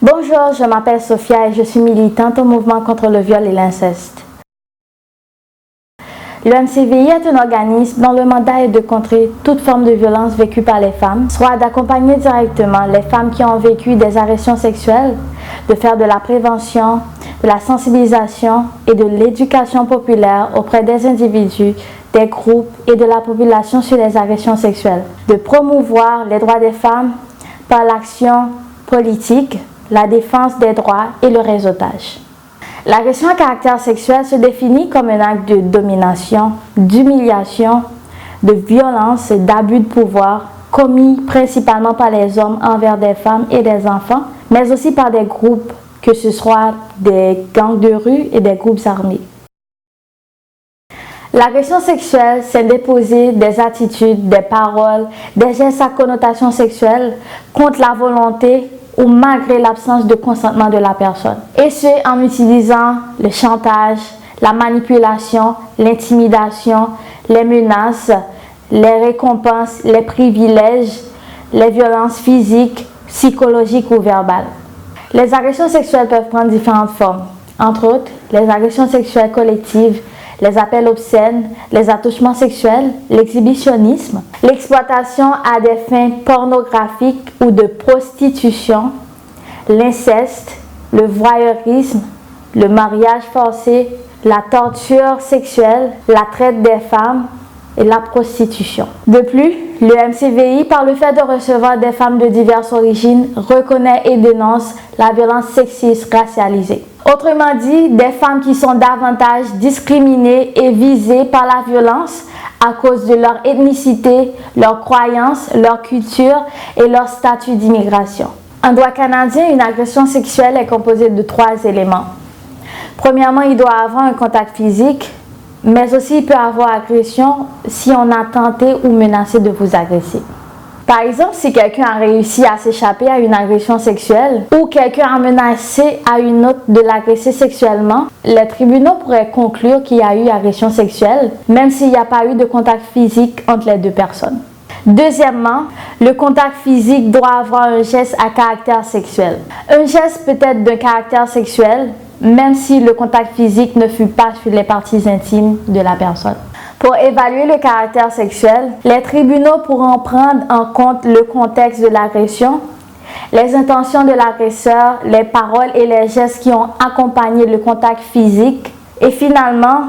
Bonjour, je m'appelle Sophia et je suis militante au mouvement contre le viol et l'inceste. Le MCVI est un organisme dont le mandat est de contrer toute forme de violence vécue par les femmes, soit d'accompagner directement les femmes qui ont vécu des agressions sexuelles, de faire de la prévention, de la sensibilisation et de l'éducation populaire auprès des individus, des groupes et de la population sur les agressions sexuelles, de promouvoir les droits des femmes par l'action politique, la défense des droits et le réseautage. L'agression à caractère sexuel se définit comme un acte de domination, d'humiliation, de violence et d'abus de pouvoir commis principalement par les hommes envers des femmes et des enfants, mais aussi par des groupes, que ce soit des gangs de rue et des groupes armés. L'agression sexuelle, c'est déposer des attitudes, des paroles, des gestes à connotation sexuelle contre la volonté ou malgré l'absence de consentement de la personne. Et ce, en utilisant le chantage, la manipulation, l'intimidation, les menaces, les récompenses, les privilèges, les violences physiques, psychologiques ou verbales. Les agressions sexuelles peuvent prendre différentes formes, entre autres les agressions sexuelles collectives, les appels obscènes, les attouchements sexuels, l'exhibitionnisme, l'exploitation à des fins pornographiques ou de prostitution, l'inceste, le voyeurisme, le mariage forcé, la torture sexuelle, la traite des femmes et la prostitution. De plus, le MCVI, par le fait de recevoir des femmes de diverses origines, reconnaît et dénonce la violence sexiste racialisée. Autrement dit, des femmes qui sont davantage discriminées et visées par la violence à cause de leur ethnicité, leur croyance, leur culture et leur statut d'immigration. En droit canadien, une agression sexuelle est composée de 3 éléments. Premièrement, il doit avoir un contact physique, mais aussi il peut avoir agression si on a tenté ou menacé de vous agresser. Par exemple, si quelqu'un a réussi à s'échapper à une agression sexuelle ou quelqu'un a menacé à une autre de l'agresser sexuellement, les tribunaux pourraient conclure qu'il y a eu agression sexuelle, même s'il n'y a pas eu de contact physique entre les deux personnes. Deuxièmement, le contact physique doit avoir un geste à caractère sexuel. Un geste peut être d'un caractère sexuel, même si le contact physique ne fut pas sur les parties intimes de la personne. Pour évaluer le caractère sexuel, les tribunaux pourront prendre en compte le contexte de l'agression, les intentions de l'agresseur, les paroles et les gestes qui ont accompagné le contact physique. Et finalement,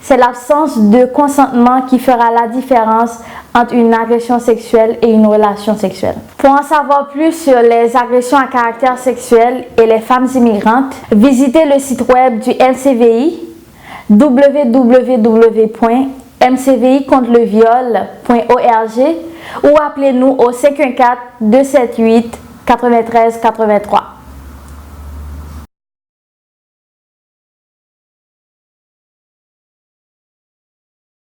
c'est l'absence de consentement qui fera la différence entre une agression sexuelle et une relation sexuelle. Pour en savoir plus sur les agressions à caractère sexuel et les femmes immigrantes, visitez le site web du MCVI www.mcvicontreLeviol.org ou appelez-nous au 514-278-9383.